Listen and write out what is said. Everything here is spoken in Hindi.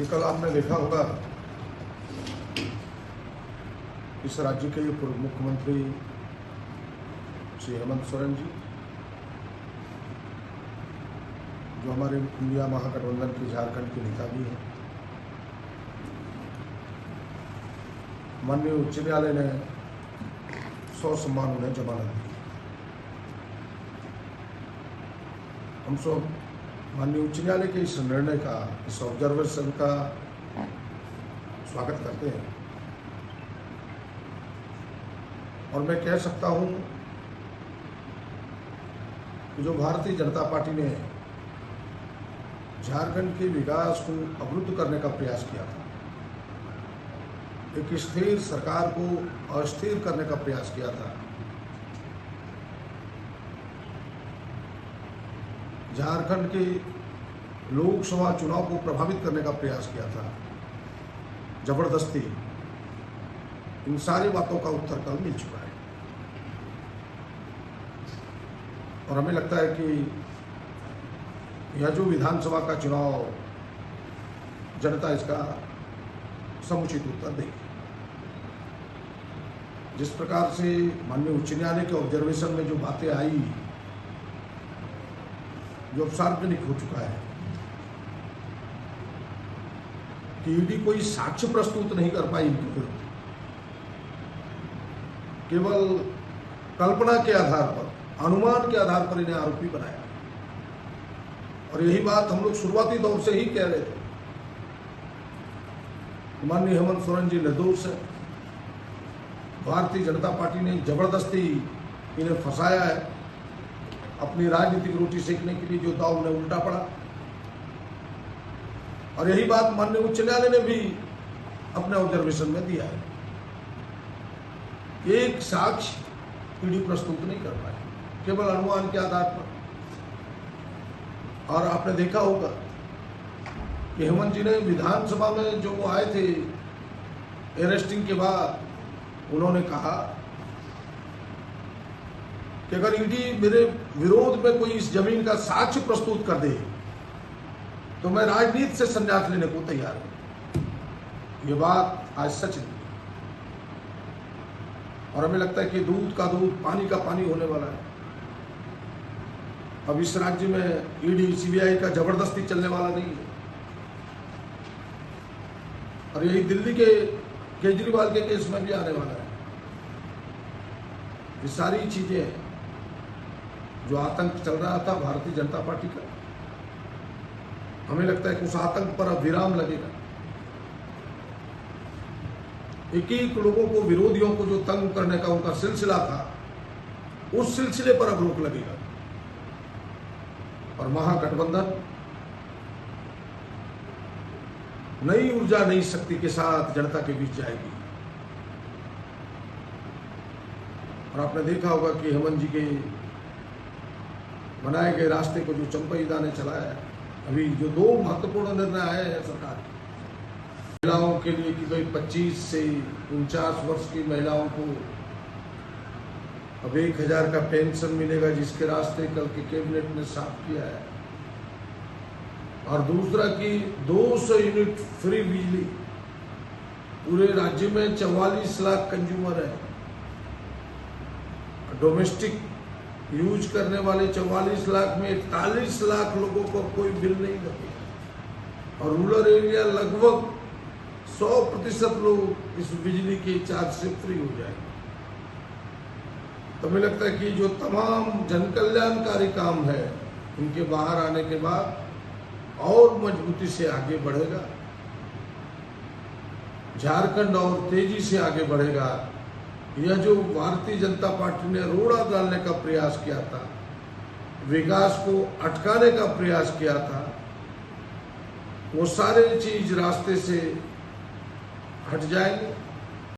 कि कल आपने देखा होगा इस राज्य के पूर्व मुख्यमंत्री श्री हेमंत सोरेन जी, जो हमारे इंडिया महागठबंधन के झारखंड के नेता भी हैं, माननीय उच्च न्यायालय ने ससम्मान उन्हें जमानत दी। हम सब माननीय उच्च न्यायालय के इस निर्णय का, इस ऑब्जर्वेशन का स्वागत करते हैं। और मैं कह सकता हूं कि जो भारतीय जनता पार्टी ने झारखंड के विकास को अवरुद्ध करने का प्रयास किया था, एक स्थिर सरकार को अस्थिर करने का प्रयास किया था, झारखंड के लोकसभा चुनाव को प्रभावित करने का प्रयास किया था, जबरदस्ती, इन सारी बातों का उत्तर कल मिल चुका है। और हमें लगता है कि यह जो विधानसभा का चुनाव, जनता इसका समुचित उत्तर देगी। जिस प्रकार से माननीय उच्च न्यायालय के ऑब्जर्वेशन में जो बातें आई, जो सार्वजनिक हो चुका है कि ईडी कोई साक्ष्य प्रस्तुत नहीं कर पाई इनके विरुद्ध, केवल कल्पना के आधार पर, अनुमान के आधार पर इन्हें आरोपी बनाया। और यही बात हम लोग शुरुआती दौर से ही कह रहे थे, माननीय हेमंत सोरेन जी निर्दोष है, भारतीय जनता पार्टी ने जबरदस्ती इन्हें फंसाया है, अपनी राजनीतिक रोटी सेकने के लिए जो दाव उन्हें उल्टा पड़ा। और यही बात माननीय उच्च न्यायालय ने भी अपने ऑब्जर्वेशन में दिया है। एक साक्ष्य ईडी प्रस्तुत नहीं कर पाए, केवल अनुमान के आधार पर। और आपने देखा होगा कि हेमंत जी ने विधानसभा में जो वो आए थे अरेस्टिंग के बाद, उन्होंने कहा कि अगर ईडी मेरे विरोध में कोई इस जमीन का साक्ष्य प्रस्तुत कर दे तो मैं राजनीति से संन्यास लेने को तैयार हूं। ये बात आज सच नहीं। और हमें लगता है कि दूध का दूध, पानी का पानी होने वाला है। अब इस राज्य में ईडी सीबीआई का जबरदस्ती चलने वाला नहीं है। और यही दिल्ली के केजरीवाल के केस में भी आने वाला है। ये सारी चीजें, जो आतंक चल रहा था भारतीय जनता पार्टी का, हमें लगता है कि उस आतंक पर अब विराम लगेगा। एक एक लोगों को, विरोधियों को जो तंग करने का उनका सिलसिला था, उस सिलसिले पर अब रोक लगेगा। और महागठबंधन नई ऊर्जा, नई शक्ति के साथ जनता के बीच जाएगी। और आपने देखा होगा कि हेमंत जी के बनाए गए रास्ते को जो चंपईदा ने चलाया है, अभी जो दो महत्वपूर्ण निर्णय आए हैं सरकार के, महिलाओं के लिए कि भाई 25 से 49 वर्ष की महिलाओं को अब 1000 का पेंशन मिलेगा, जिसके रास्ते कल के कैबिनेट ने साफ किया है। और दूसरा कि 200 यूनिट फ्री बिजली, पूरे राज्य में 44 लाख कंज्यूमर है, डोमेस्टिक यूज करने वाले 44 लाख में 41 लाख लोगों को कोई बिल नहीं लगेगा। और रूरल एरिया लगभग 100% लोग इस बिजली के चार्ज से फ्री हो जाएंगे। तो मुझे लगता है कि जो तमाम जनकल्याणकारी काम है, इनके बाहर आने के बाद और मजबूती से आगे बढ़ेगा झारखंड, और तेजी से आगे बढ़ेगा। यह जो भारतीय जनता पार्टी ने रोड़ा डालने का प्रयास किया था, विकास को अटकाने का प्रयास किया था, वो सारे चीज रास्ते से हट जाएंगे।